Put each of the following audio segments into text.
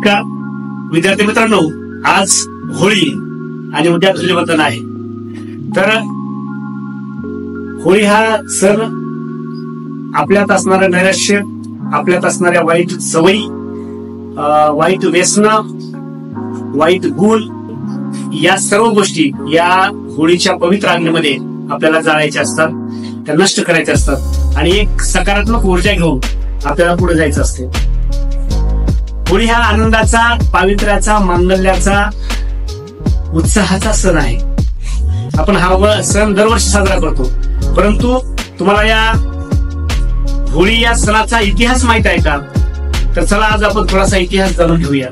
नमस्कार विद्यार्थी मित्रांनो, आज होळी आणि उद्या धुलीवंदन आहे. तर होळी हा सण आपल्यात असणारं नैराश्य, आपल्यात असणाऱ्या वाईट सवयी, वाईट व्यसन, वाईट गुण या सर्व गोष्टी या होळीच्या पवित्र अग्नीमध्ये आपल्याला जाळायच्या असतात, त्या नष्ट करायच्या असतात आणि एक सकारात्मक ऊर्जा घेऊन आपल्याला पुढे जायचं असते. होळी हा आनंदाचा, पावित्र्याचा, मांगल्याचा, उत्साहाचा सण आहे. आपण हा सण दरवर्षी साजरा करतो. परंतु तुम्हाला या होळी या सणाचा इतिहास माहित आहे का? तर चला आज आपण थोडासा इतिहास जाणून घेऊया.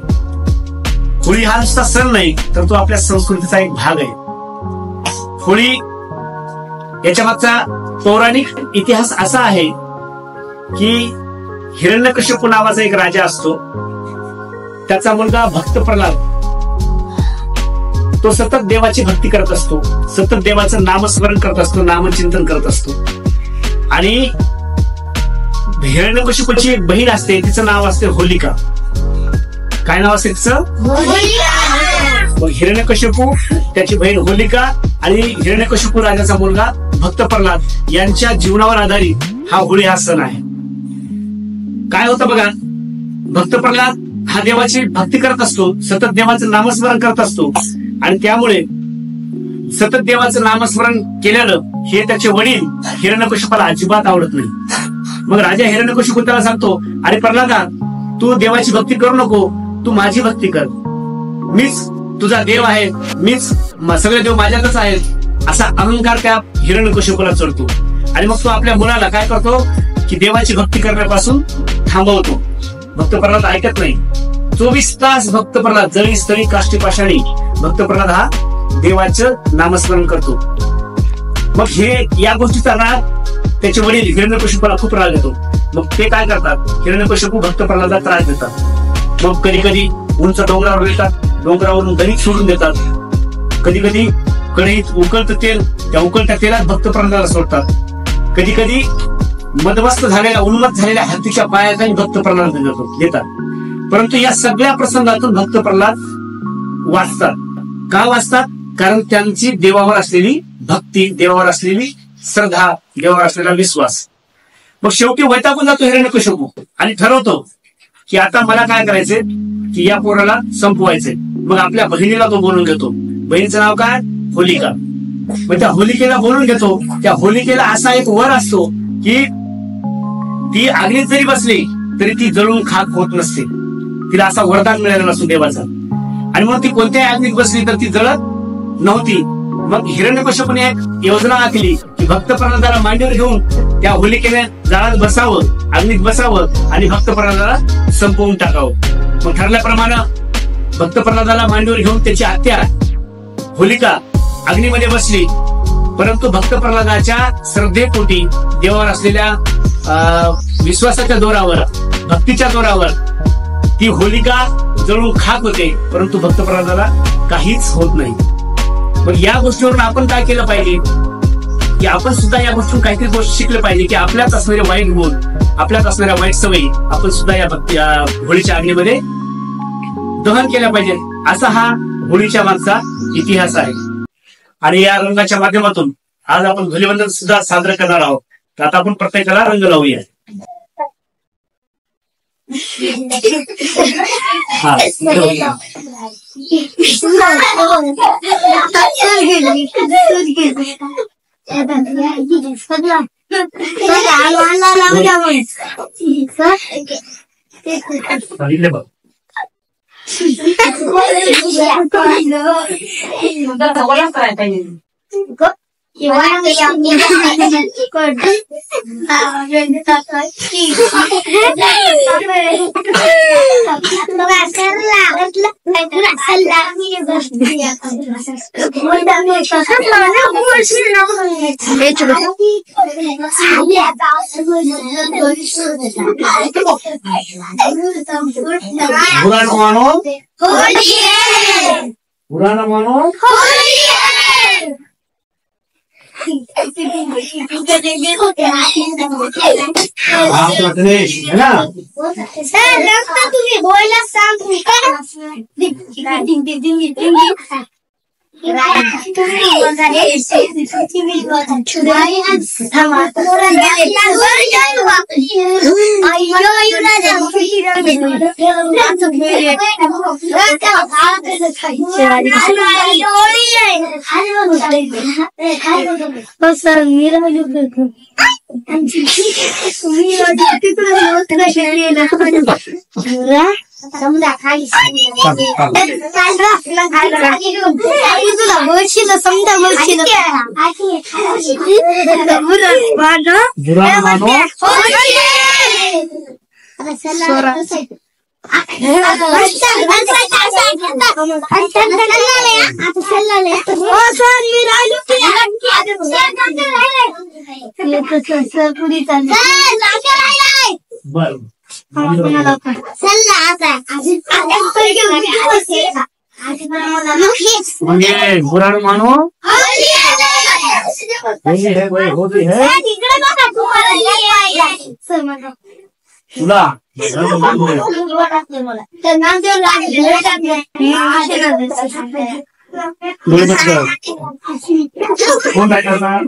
होळी हा नुसता सण नाही, तर तो आपल्या संस्कृतीचा एक भाग आहे. होळी याच्या मागचा पौराणिक इतिहास असा आहे की हिरण्यकश्यप नावाचा एक राजा असतो. त्याचा मुलगा भक्त प्रल्हाद, तो सतत देवाची भक्ती करत असतो, सतत देवाचं नामस्मरण करत असतो, नामचिंतन करत असतो. आणि हिरण्यकश्यपूची एक बहीण असते, तिचं नाव असते होलिका. काय नाव असते तिचं? मग हिरण्यकश्यपू, त्याची बहीण होलिका आणि हिरण्यकश्यपू राजाचा मुलगा भक्त प्रल्हाद यांच्या जीवनावर आधारित हा होळी हा सण आहे. काय होतं बघा, भक्त प्रल्हाद हा देवाची भक्ती करत असतो, सतत देवाचं नामस्मरण करत असतो आणि त्यामुळे सतत देवाचं नामस्मरण केल्यानं हे त्याचे वडील हिरण्यकश्यपाला अजिबात आवडत नाही. मग राजा हिरण्यकश्यपू त्याला सांगतो, अरे प्रल्हादा, तू देवाची भक्ती करू नको, तू माझी भक्ती कर. मीच तुझा देव आहे, मीच सगळे देव माझ्यातच आहेत, असा अहंकार त्या हिरण्यकश्यपूला चढतो. आणि मग तो आपल्या मुलाला काय करतो की देवाची भक्ती करण्यापासून थांबवतो. भक्त प्रल्हाद ऐकत नाही. 24 तास भक्त प्रल्हाद जळी स्थळी काष्टी पाषाणी भक्त प्रल्हाद हा देवाचं नामस्मरण करतो. मग हे या गोष्टीचा राग त्याचे वडील हिरण्यकश्यपूला खूप राग येतो. मग ते काय करतात, हिरण्यकश्यपू भक्त प्रल्हादाला त्रास देतात. मग कधी कधी उंच डोंगरावर येतात, डोंगरावरून गणित सोडून देतात. कधी कधी कढईत उकळतं तेल, त्या उकळत्या तेलात भक्त प्रल्हादाला सोडतात. कधी कधी मदमस्त झालेल्या, उन्मत्त झालेल्या हत्तीच्या पायात भक्त प्रल्हाद देतात. परंतु या सगळ्या प्रसंगातून भक्त प्रल्हाद वाचतात. का वाचतात? कारण त्यांची देवावर असलेली भक्ती, देवावर असलेली श्रद्धा, देवावर असलेला विश्वास. मग शेवटी वैतागून जातो हिरण्यकश्यपू आणि ठरवतो की आता मला काय करायचंय की या पोराला संपवायचंय. मग आपल्या बहिणीला तो बोलून घेतो. बहिणीचं नाव काय? होलिका. मग त्या होलिकेला बोलून घेतो. त्या होलिकेला असा एक वर असतो की ती अग्नीत जरी बसली तरी ती जळून खाक होत नसते. तिला असा वरदान मिळालेला असतो देवाचा. आणि मग ती कोणत्याही अग्नीत बसली तर ती जळत नव्हती. मग हिरण्यकश्यपूने एक योजना आखली की भक्त प्रल्हादाला मांडीवर घेऊन त्या होलिकेने जाळात बसावं, अग्नीत बसावं आणि भक्त प्रल्हादाला संपवून टाकावं. मग ठरल्याप्रमाणे भक्त प्रल्हादाला मांडीवर घेऊन त्याची आत्या होलिका अग्नीमध्ये बसली. परंतु भक्त प्रल्हादाच्या श्रद्धेपोटी, देवावर असलेल्या विश्वासाच्या जोरावर, भक्तीच्या जोरावर ती होलिका जळून खाक होते, परंतु भक्त प्रल्हादाला काहीच होत नाही. मग या गोष्टीवरून आपण काय केलं पाहिजे की आपण सुद्धा या गोष्टीतून काहीतरी गोष्ट शिकले पाहिजे की आपल्यात असणारे वाईट गुण, आपल्यात असणाऱ्या वाईट सवयी आपण सुद्धा या होळीच्या अग्नीमध्ये दहन केल्या पाहिजे. असा हा होळीच्या मागचा इतिहास आहे. आणि या रंगाच्या माध्यमातून आज आपण धुलीवंदन सुद्धा साजरं करणार आहोत. तर आता आपण प्रत्येकाला रंग लावूया. है ना? तुम्ही बोलायला सांग समजा खाली बुरा न मानो तुला कोण काय करणार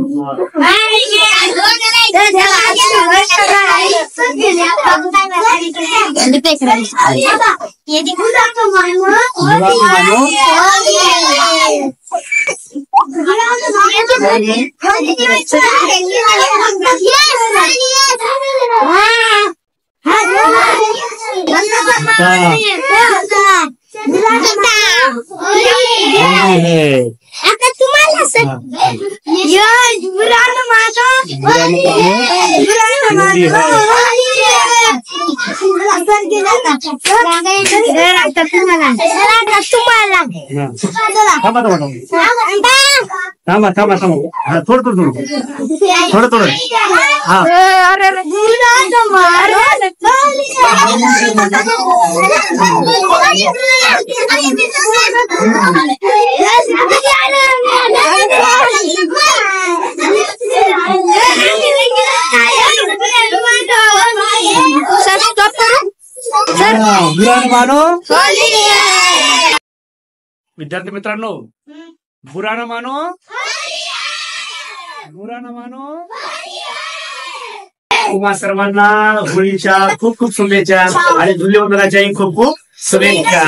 आता तुम्हाला थांबा थोडं हा विद्यार्थी मित्रांनो बुरा न मानो तुम्हा सर्वांना होळीच्या खूप खूप शुभेच्छा आणि धुलीवंदनाच्याही खूप खूप शुभेच्छा.